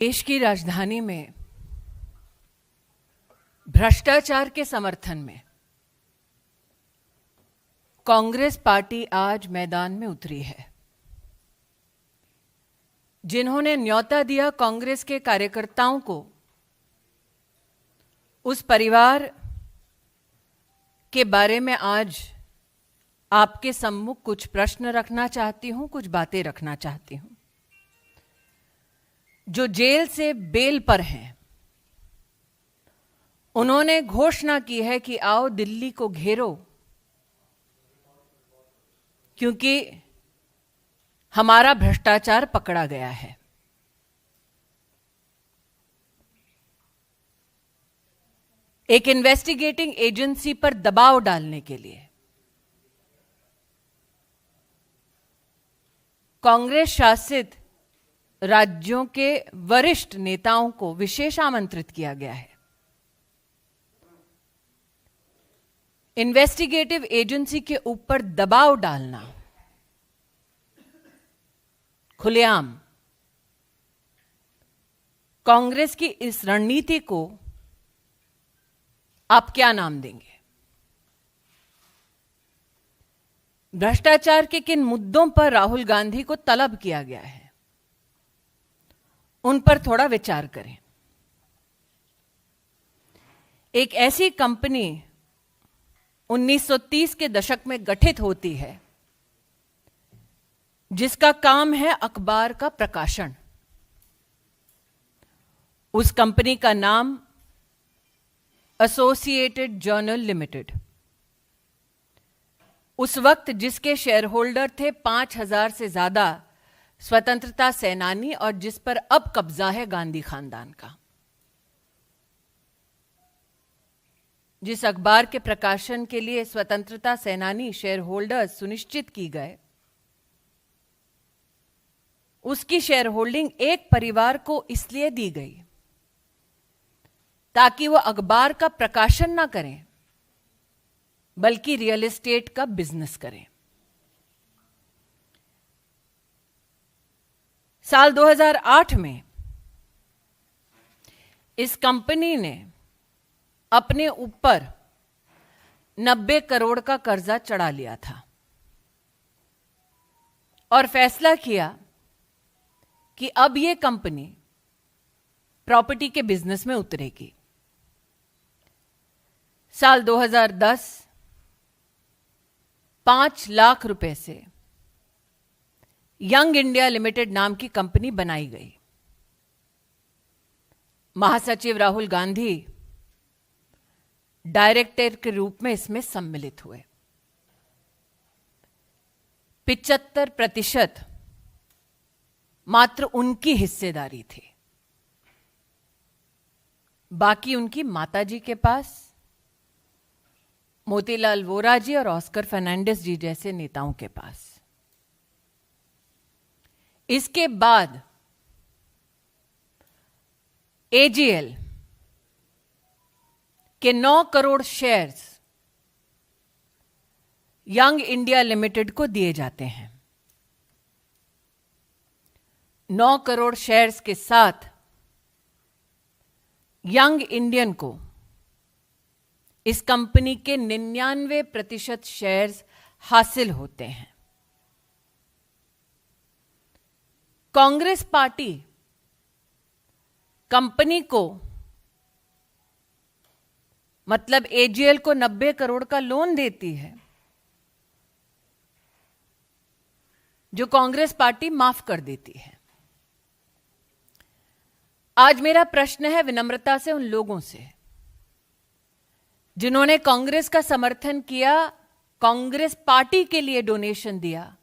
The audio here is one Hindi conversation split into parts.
देश की राजधानी में भ्रष्टाचार के समर्थन में कांग्रेस पार्टी आज मैदान में उतरी है। जिन्होंने न्योता दिया कांग्रेस के कार्यकर्ताओं को, उस परिवार के बारे में आज आपके सम्मुख कुछ प्रश्न रखना चाहती हूं, कुछ बातें रखना चाहती हूं। जो जेल से बेल पर हैं, उन्होंने घोषणा की है कि आओ दिल्ली को घेरो, क्योंकि हमारा भ्रष्टाचार पकड़ा गया है। एक इन्वेस्टिगेटिंग एजेंसी पर दबाव डालने के लिए कांग्रेस शासित राज्यों के वरिष्ठ नेताओं को विशेष आमंत्रित किया गया है। इन्वेस्टिगेटिव एजेंसी के ऊपर दबाव डालना खुलेआम, कांग्रेस की इस रणनीति को आप क्या नाम देंगे? भ्रष्टाचार के किन मुद्दों पर राहुल गांधी को तलब किया गया है, उन पर थोड़ा विचार करें। एक ऐसी कंपनी 1930 के दशक में गठित होती है जिसका काम है अखबार का प्रकाशन। उस कंपनी का नाम एसोसिएटेड जर्नल लिमिटेड। उस वक्त जिसके शेयर होल्डर थे 5000 से ज्यादा स्वतंत्रता सेनानी, और जिस पर अब कब्जा है गांधी खानदान का। जिस अखबार के प्रकाशन के लिए स्वतंत्रता सेनानी शेयर होल्डर्स सुनिश्चित की गए, उसकी शेयर होल्डिंग एक परिवार को इसलिए दी गई ताकि वह अखबार का प्रकाशन ना करें, बल्कि रियल एस्टेट का बिजनेस करें। साल 2008 में इस कंपनी ने अपने ऊपर 90 करोड़ का कर्जा चढ़ा लिया था और फैसला किया कि अब यह कंपनी प्रॉपर्टी के बिजनेस में उतरेगी। साल 2010 5 लाख रुपए से यंग इंडिया लिमिटेड नाम की कंपनी बनाई गई। महासचिव राहुल गांधी डायरेक्टर के रूप में इसमें सम्मिलित हुए। 75% मात्र उनकी हिस्सेदारी थी, बाकी उनकी माताजी के पास, मोतीलाल वोरा जी और ऑस्कर फर्नांडिस जी जैसे नेताओं के पास। इसके बाद एजीएल के 9 crore shares young India limited को दिए जाते हैं। 9 करोड़ शेयर्स के साथ यंग इंडियन को इस कंपनी के 99% शेयर्स हासिल होते हैं। कांग्रेस पार्टी कंपनी को, मतलब एजीएल को 90 करोड़ का लोन देती है, जो कांग्रेस पार्टी माफ कर देती है। आज मेरा प्रश्न है विनम्रता से उन लोगों से जिन्होंने कांग्रेस का समर्थन किया, कांग्रेस पार्टी के लिए डोनेशन दिया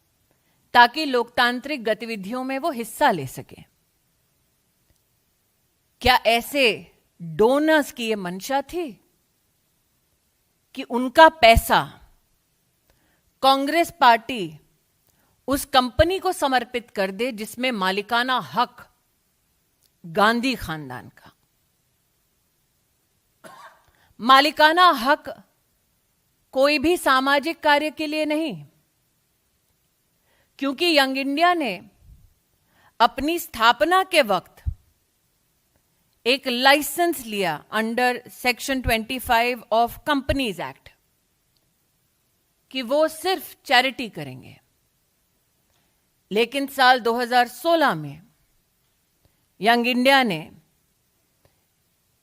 ताकि लोकतांत्रिक गतिविधियों में वो हिस्सा ले सके। क्या ऐसे डोनर्स की यह मंशा थी कि उनका पैसा कांग्रेस पार्टी उस कंपनी को समर्पित कर दे जिसमें मालिकाना हक गांधी खानदान का? मालिकाना हक कोई भी सामाजिक कार्य के लिए नहीं, क्योंकि यंग इंडिया ने अपनी स्थापना के वक्त एक लाइसेंस लिया under section 25 of companies act कि वो सिर्फ चैरिटी करेंगे, लेकिन साल 2016 में यंग इंडिया ने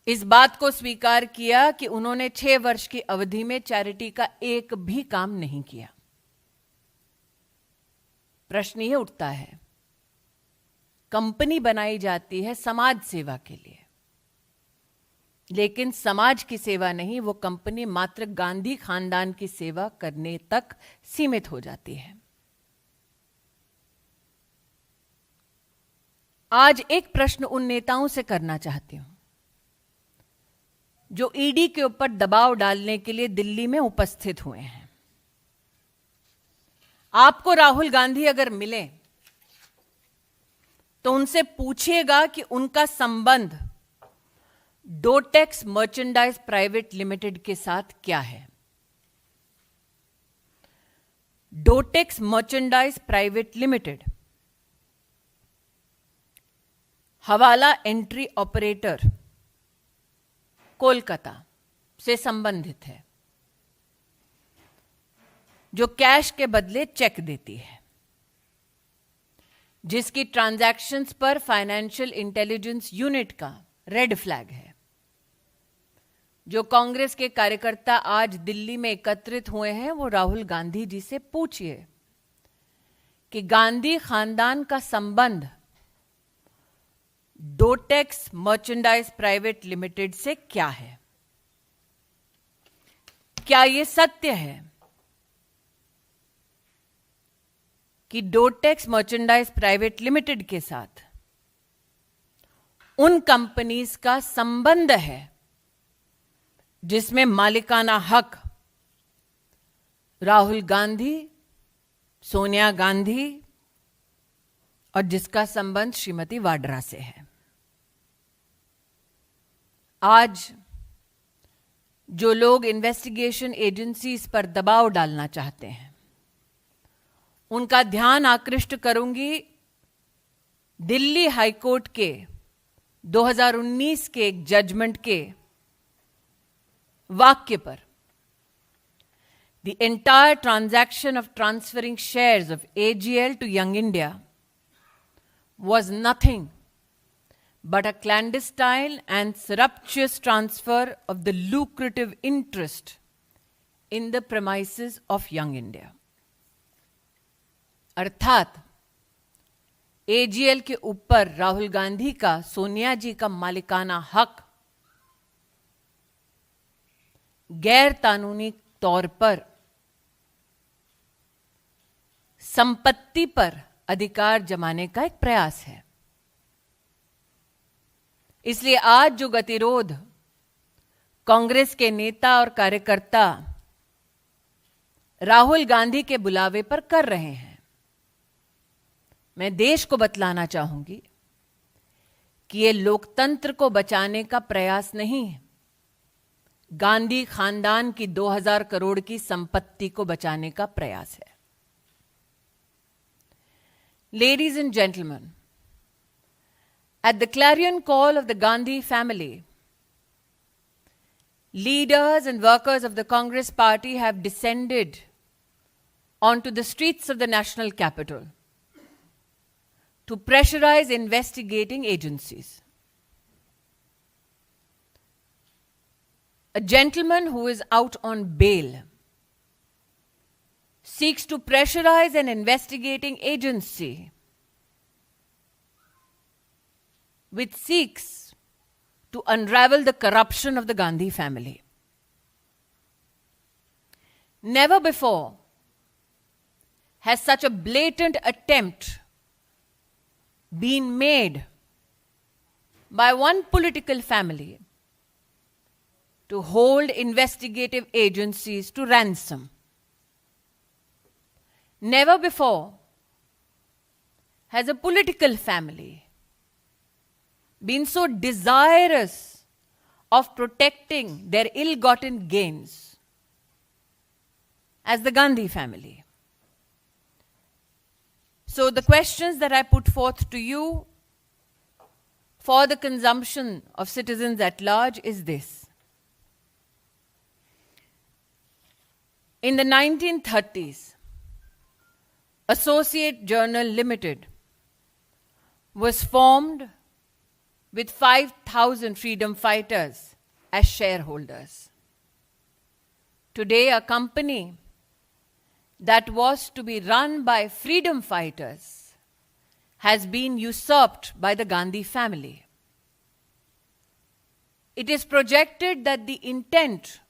इस बात को स्वीकार किया कि उन्होंने 6 वर्ष की अवधि में चैरिटी का एक भी काम नहीं किया। प्रश्न यह उठता है, कंपनी बनाई जाती है समाज सेवा के लिए, लेकिन समाज की सेवा नहीं, वो कंपनी मात्र गांधी खानदान की सेवा करने तक सीमित हो जाती है। आज एक प्रश्न उन नेताओं से करना चाहती हूं जो ईडी के ऊपर दबाव डालने के लिए दिल्ली में उपस्थित हुए हैं। आपको राहुल गांधी अगर मिले तो उनसे पूछिएगा कि उनका संबंध डोटेक्स मर्चेंडाइज प्राइवेट लिमिटेड के साथ क्या है। डोटेक्स मर्चेंडाइज प्राइवेट लिमिटेड हवाला एंट्री ऑपरेटर कोलकाता से संबंधित है, जो कैश के बदले चेक देती है, जिसकी ट्रांजैक्शंस पर फाइनेंशियल इंटेलिजेंस यूनिट का रेड फ्लैग है। जो कांग्रेस के कार्यकर्ता आज दिल्ली में एकत्रित हुए हैं, वो राहुल गांधी जी से पूछिए कि गांधी खानदान का संबंध डोटेक्स मर्चेंडाइज प्राइवेट लिमिटेड से क्या है। क्या यह सत्य है कि डोटेक्स मर्चेंडाइज प्राइवेट लिमिटेड के साथ उन कंपनीज का संबंध है जिसमें मालिकाना हक राहुल गांधी, सोनिया गांधी और जिसका संबंध श्रीमती वाड्रा से है। आज जो लोग इन्वेस्टिगेशन एजेंसीज पर दबाव डालना चाहते हैं, उनका ध्यान आकृष्ट करूंगी दिल्ली हाईकोर्ट के 2019 के एक जजमेंट के वाक्य पर। The entire transaction of transferring shares of AGL to Young India was nothing but a clandestine and surreptitious transfer of the lucrative interest in the premises of Young India. अर्थात AGL के ऊपर राहुल गांधी का, सोनिया जी का मालिकाना हक गैर कानूनी तौर पर संपत्ति पर अधिकार जमाने का एक प्रयास है। इसलिए आज जो गतिरोध कांग्रेस के नेता और कार्यकर्ता राहुल गांधी के बुलावे पर कर रहे हैं, मैं देश को बतलाना चाहूंगी कि यह लोकतंत्र को बचाने का प्रयास नहीं है, गांधी खानदान की 2000 करोड़ की संपत्ति को बचाने का प्रयास है। Ladies and gentlemen, at the clarion call of the Gandhi family, leaders and workers of the Congress party have descended onto the streets of the national capital to pressurize investigating agencies. A gentleman who is out on bail seeks to pressurize an investigating agency which seeks to unravel the corruption of the Gandhi family. Never before has such a blatant attempt been made by one political family to hold investigative agencies to ransom. Never before has a political family been so desirous of protecting their ill-gotten gains as the Gandhi family. So the questions that I put forth to you, for the consumption of citizens at large is this. In the 1930s, Associate Journal Limited was formed with 5,000 freedom fighters as shareholders. Today, a company that was to be run by freedom fighters has been usurped by the Gandhi family. It is projected that the intent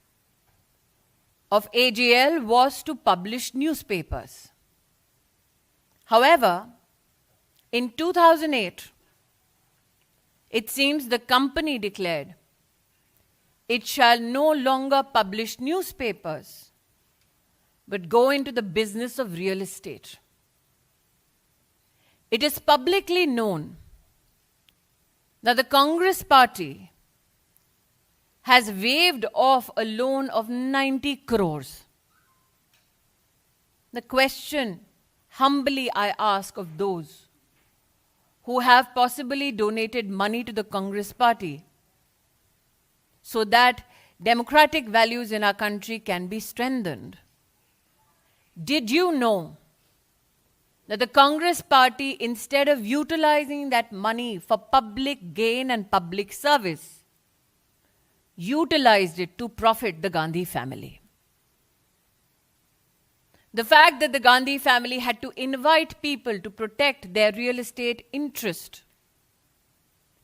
of AGL was to publish newspapers. However, in 2008, it seems the company declared it shall no longer publish newspapers, but go into the business of real estate. It is publicly known that the Congress party has waived off a loan of 90 crores. The question humbly I ask of those who have possibly donated money to the Congress party so that democratic values in our country can be strengthened. Did you know that the Congress party, instead of utilizing that money for public gain and public service, utilized it to profit the Gandhi family? The fact that the Gandhi family had to invite people to protect their real estate interest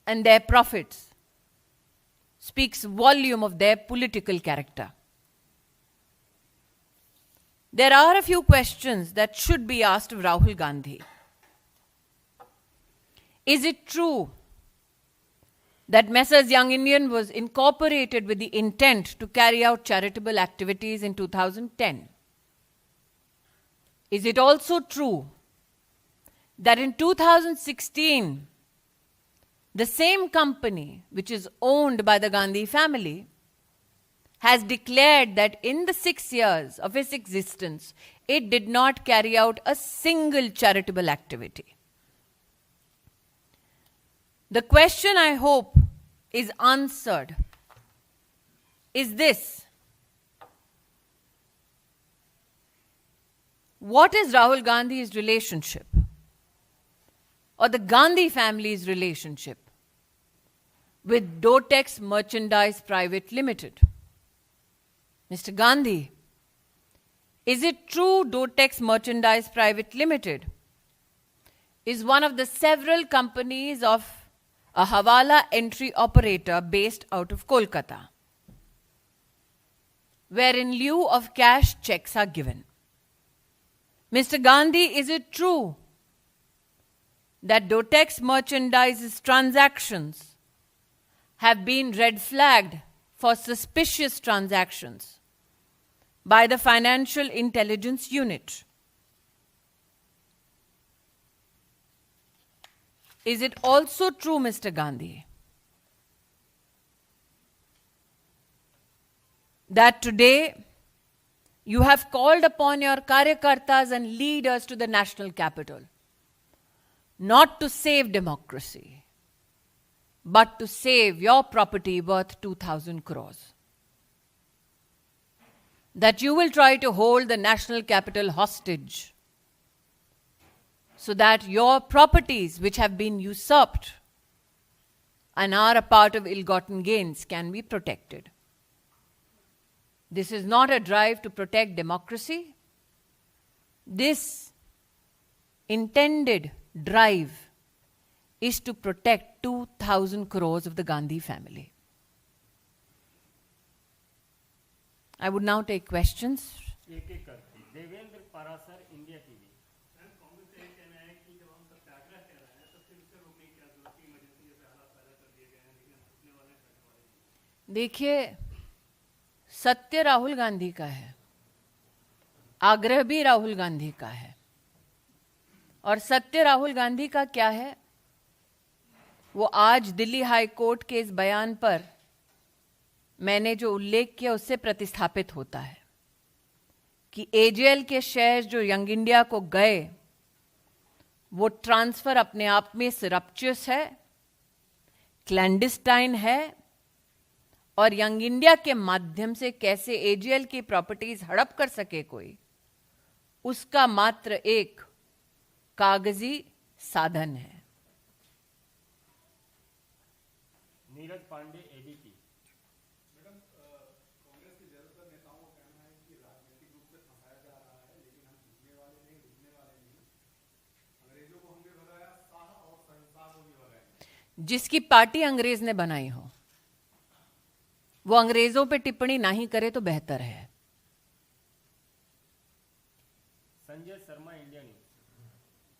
and their profits speaks volume of their political character. There are a few questions that should be asked of Rahul Gandhi. Is it true that Messrs. Young Indian was incorporated with the intent to carry out charitable activities in 2010? Is it also true that in 2016, the same company, which is owned by the Gandhi family, has declared that in the 6 years of its existence, it did not carry out a single charitable activity? The question I hope is answered is this: what is Rahul Gandhi's relationship, or the Gandhi family's relationship, with Dotex Merchandise Private Limited? Mr. Gandhi, is it true Dotex Merchandise Private Limited is one of the several companies of a Hawala entry operator based out of Kolkata, where in lieu of cash, checks are given? Mr. Gandhi, is it true that Dotex Merchandise's transactions have been red flagged for suspicious transactions by the Financial Intelligence Unit? Is it also true, Mr. Gandhi, that today you have called upon your karyakartas and leaders to the national capital not to save democracy, but to save your property worth 2,000 crores? That you will try to hold the national capital hostage so that your properties, which have been usurped and are a part of ill-gotten gains, can be protected. This is not a drive to protect democracy. This intended drive is to protect 2,000 crores of the Gandhi family. I would now take questions. Devendra Parashar, India TV. देखिए, सत्य राहुल गांधी का है, आग्रह भी राहुल गांधी का है, और सत्य राहुल गांधी का क्या है, वो आज दिल्ली हाई कोर्ट के इस बयान पर मैंने जो उल्लेख किया उससे प्रतिस्थापित होता है कि एजेएल के शेयर जो यंग इंडिया को गए, वो ट्रांसफर अपने आप में सरप्चुअस है, क्लैंडिस्टाइन है और यंग इंडिया के माध्यम से कैसे एजीएल की प्रॉपर्टीज हड़प कर सके कोई, उसका मात्र एक कागजी साधन है। नीरज पांडे एबीपी। मैडम, कांग्रेस के ज्यादातर नेताओं का कहना है कि राजनीतिक रूप से फंसाया जा रहा है, लेकिन हम झुकने वाले नहीं, रुकने वाले नहीं। अंग्रेजों को हमने भगाया, शाह और शहंशाह को भी भगाया। जिसकी पार्टी अंग्रेज ने बनाई हो वो अंग्रेजों पे टिप्पणी नहीं करे तो बेहतर है। Sanjay Sharma India news.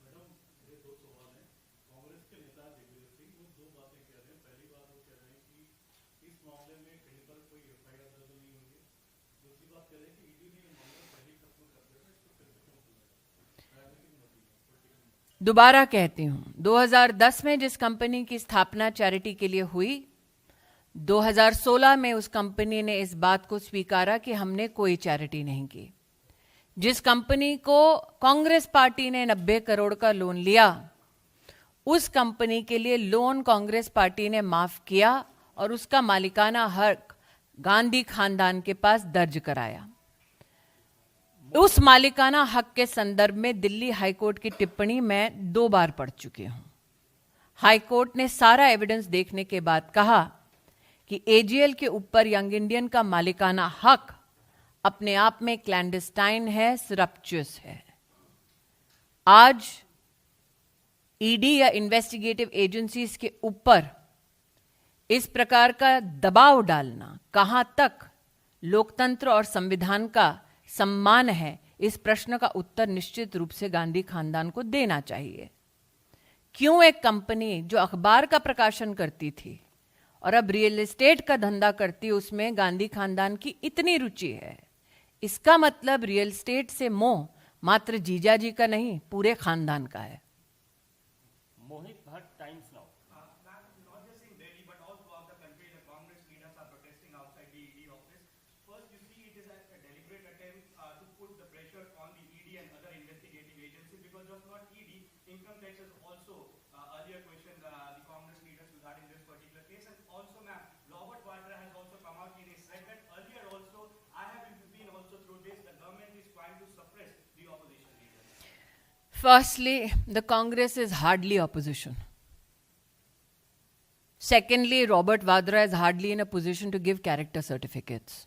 Madam, ये दो सवाल हैं। कांग्रेस के नेता दिग्विजय सिंह वो दो बातें कह रहे हैं। पहली बात वो कह रहे हैं कि इस मामले में कहीं पर कोई एफआईआर दर्ज नहीं हुई है। दूसरी बात कह रहे हैं कि ईडी ने ये मामला पहले ही खत्म कर दिया, इसको फिर से क्यों खुला? राजनीतिक मोटिव। दोबारा कहती हूं, 2010 में जिस कंपनी की स्थापना चैरिटी के लिए हुई, 2016 में उस कंपनी ने इस बात को स्वीकारा कि हमने कोई चैरिटी नहीं की। जिस कंपनी को कांग्रेस पार्टी ने 90 करोड़ का लोन लिया, उस कंपनी के लिए लोन कांग्रेस पार्टी ने माफ किया और उसका मालिकाना हक गांधी खानदान के पास दर्ज कराया। उस मालिकाना हक के संदर्भ में दिल्ली हाईकोर्ट की टिप्पणी मैं 2 बार पढ़ चुकी हूं। हाईकोर्ट ने सारा एविडेंस देखने के बाद कहा कि एजीएल के ऊपर यंग इंडियन का मालिकाना हक अपने आप में क्लैंडिस्टाइन है, सरप्चुअस है। आज ईडी या इन्वेस्टिगेटिव एजेंसीज के ऊपर इस प्रकार का दबाव डालना कहां तक लोकतंत्र और संविधान का सम्मान है, इस प्रश्न का उत्तर निश्चित रूप से गांधी खानदान को देना चाहिए। क्यों एक कंपनी जो अखबार का प्रकाशन करती थी और अब रियल एस्टेट का धंधा करती है, उसमें गांधी खानदान की इतनी रुचि है? इसका मतलब रियल एस्टेट से मोह मात्र जीजाजी का नहीं, पूरे खानदान का है। Mohit Bhatt Times Now. Not just in Delhi, but all throughout the country, the Congress leaders are protesting outside the ED office. First, you see it is a deliberate attempt to put the pressure on the ED and other investigative agencies, because just not ED, income tax has also earlier questioned the Congress leaders regarding this particular case. And also, ma'am, Robert Vadra has also come out in his segment. Earlier also, I have been also through this, the government is trying to suppress the opposition leaders. Firstly, the Congress is hardly opposition. Secondly, Robert Vadra is hardly in a position to give character certificates.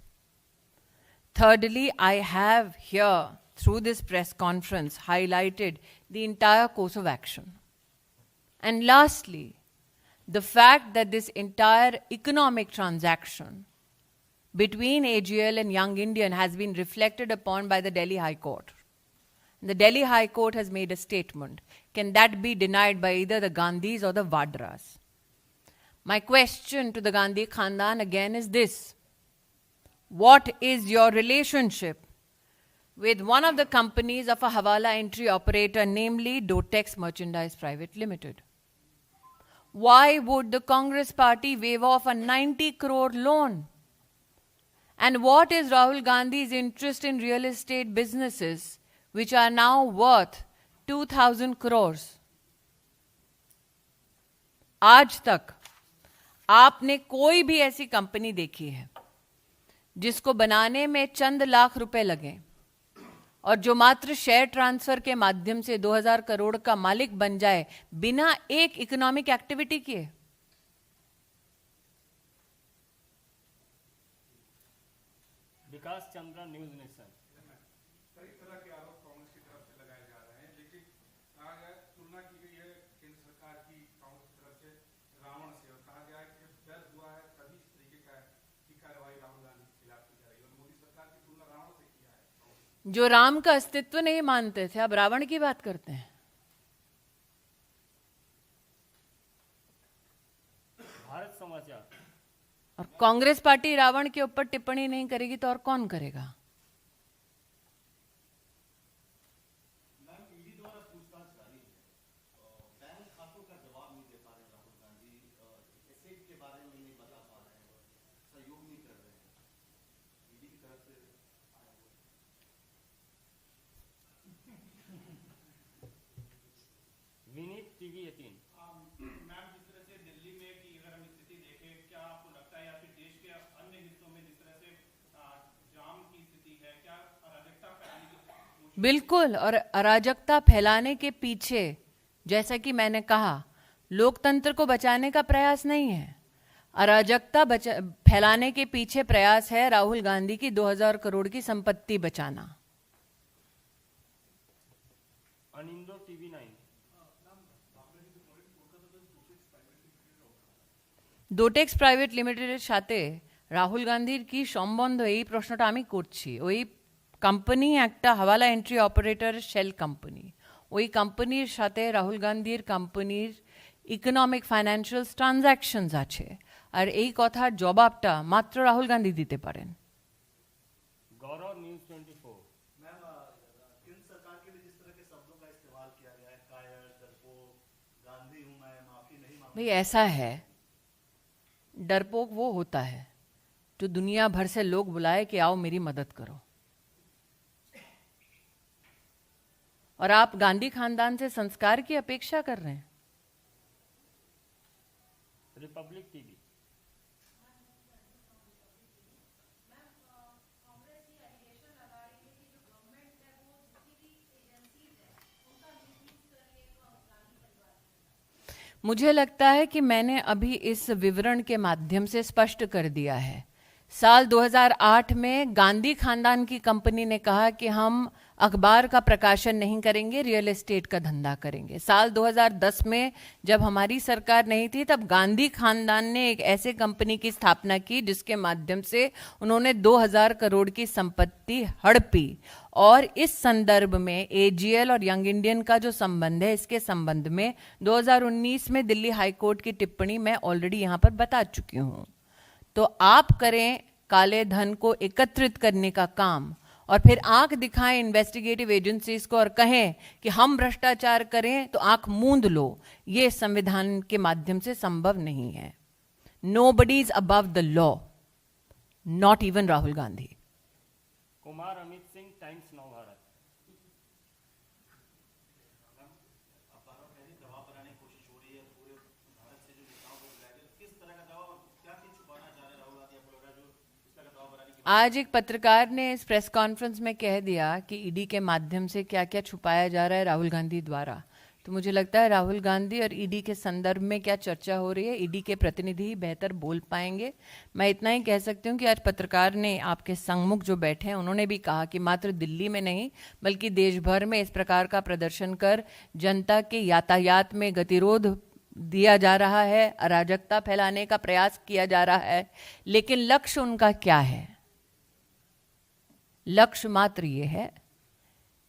Thirdly, I have here, through this press conference, highlighted the entire course of action. And lastly, the fact that this entire economic transaction between AGL and Young Indian has been reflected upon by the Delhi High Court. The Delhi High Court has made a statement. Can that be denied by either the Gandhis or the Vadras? My question to the Gandhi Khandan again is this: what is your relationship with one of the companies of a Hawala entry operator, namely Dotex Merchandise Private Limited? Why would the Congress party waive off a 90 crore loan? And what is Rahul Gandhi's interest in real estate businesses which are now worth 2,000 crores? आज तक आपने कोई भी ऐसी कंपनी देखी है जिसको बनाने में चंद लाख रुपए लगे और जो मात्र शेयर ट्रांसफर के माध्यम से 2,000 करोड़ का मालिक बन जाए बिना एक इकोनॉमिक एक्टिविटी किए? विकास चंद्रा न्यूज नेशन। कई तरह के आरोप कांग्रेस की तरफ से लगाए जा रहे हैं, लेकिन तुलना की गई है केंद्र सरकार की कांग्रेस की तरफ से रावण से, और कहा गया है कि जब डर हुआ है तभी इस तरीके की कार्रवाई राहुल गांधी के खिलाफ की जा रही है, और मोदी सरकार की तुलना रावण से किया है। जो राम का अस्तित्व नहीं मानते थे, अब रावण की बात करते हैं। भारत समाचार। और कांग्रेस पार्टी रावण के ऊपर टिप्पणी नहीं करेगी तो और कौन करेगा? विनीत टीवी 18। मैम, जिस तरह से दिल्ली में कि अगर हम इस बिल्कुल, और अराजकता फैलाने के पीछे, जैसा कि मैंने कहा, लोकतंत्र को बचाने का प्रयास नहीं है। अराजकता फैलाने के पीछे प्रयास है राहुल गांधी की 2000 करोड़ की संपत्ति बचाना। अनिंदो टीवी 9। ডোটেক্স প্রাইভেট লিমিটেডের সাথে রাহুল গান্ধীর কি সম্বন্ধ, এই প্রশ্নটা আমি করছি। ওই কোম্পানি একটা হাওয়ালা এন্ট্রি অপারেটর শেল কোম্পানি, ওই কোম্পানির সাথে রাহুল গান্ধীর কোম্পানির ইকোনমিক ফাইন্যান্সিয়াল ট্রানজ্যাকশনস আছে, আর এই কথার জবাবটা মাত্র রাহুল গান্ধী দিতে পারেন। गौरव न्यूज 24। मैम, केंद्र सरकार के लिए जिस तरह के शब्दों का इस्तेमाल किया गया है, कायर, डरपोक, गांधी हूं मैं, माफी नहीं मांगूंगा, भाई ऐसा है, डरपोक वो होता है जो दुनिया भर से लोग बुलाए कि आओ मेरी मदद करो, और आप गांधी खानदान से संस्कार की अपेक्षा कर रहे हैं। Republic TV. मुझे लगता है कि मैंने अभी इस विवरण के माध्यम से स्पष्ट कर दिया है। साल 2008 में गांधी खानदान की कंपनी ने कहा कि हम अखबार का प्रकाशन नहीं करेंगे, रियल एस्टेट का धंधा करेंगे। साल 2010 में जब हमारी सरकार नहीं थी, तब गांधी खानदान ने एक ऐसे कंपनी की स्थापना की जिसके माध्यम से उन्होंने 2000 करोड़ की संपत्ति हड़पी। और इस संदर्भ में एजीएल और यंग इंडियन का जो संबंध है, इसके संबंध में 2019 में दिल्ली हाईकोर्ट की टिप्पणी मैं ऑलरेडी यहाँ पर बता चुकी हूँ। तो आप करें काले धन को एकत्रित करने का काम, और फिर आंख दिखाएं इन्वेस्टिगेटिव एजेंसीज को और कहें कि हम भ्रष्टाचार करें, तो आंख मूंद लो। ये संविधान के माध्यम से संभव नहीं है। Nobody is above the law, not even Rahul Gandhi. Kumar Amit Singh, times नव भारत। अखबारों में भी दबाव बनाने की कोशिश हो रही है पूरे भारत से, जो नेताओं को बुलाया गया, किस तरह का दबाव, क्या चीज छुपाना चाह रहे राहुल गांधी, आपको लग रहा है जो इस तरह का दबाव बनाने की? आज एक पत्रकार ने इस प्रेस कॉन्फ्रेंस में कह दिया कि ईडी के माध्यम से क्या क्या छुपाया जा रहा है राहुल गांधी द्वारा। तो मुझे लगता है राहुल गांधी और ईडी के संदर्भ में क्या चर्चा हो रही है, ईडी के प्रतिनिधि ही बेहतर बोल पाएंगे। मैं इतना ही कह सकती हूँ कि आज पत्रकार ने आपके सम्मुख जो बैठे हैं, उन्होंने भी कहा कि मात्र दिल्ली में नहीं बल्कि देश भर में इस प्रकार का प्रदर्शन कर जनता के यातायात में गतिरोध दिया जा रहा है, अराजकता फैलाने का प्रयास किया जा रहा है। लेकिन लक्ष्य उनका क्या है? लक्ष्य मात्र ये है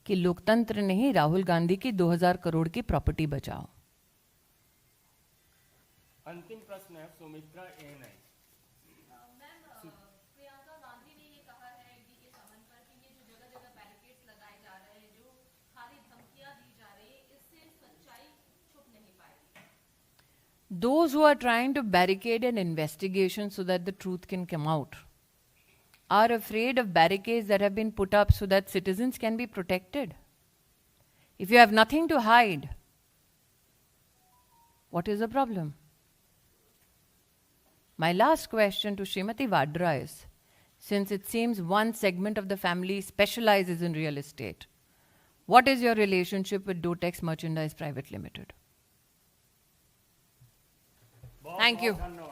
कि लोकतंत्र नहीं, राहुल गांधी की 2000 करोड़ की प्रॉपर्टी बचाओ। अंतिम प्रश्न है सुमित्रा ANI। प्रियंका गांधी ने ये कहा है ईडी के समन पर कि ये जो जगह जगह बैरिकेड्स लगाए जा रहे हैं, जो खाली धमकियां दी जा रही है, इससे सच्चाई छुप नहीं पाएगी। Those who are trying to barricade an investigation so that the truth can come out are afraid of barricades that have been put up so that citizens can be protected. If you have nothing to hide, what is the problem? My last question to Srimati Vadra is, since it seems one segment of the family specializes in real estate, what is your relationship with Dotex Merchandise Private Limited? Thank you. धन्यवाद।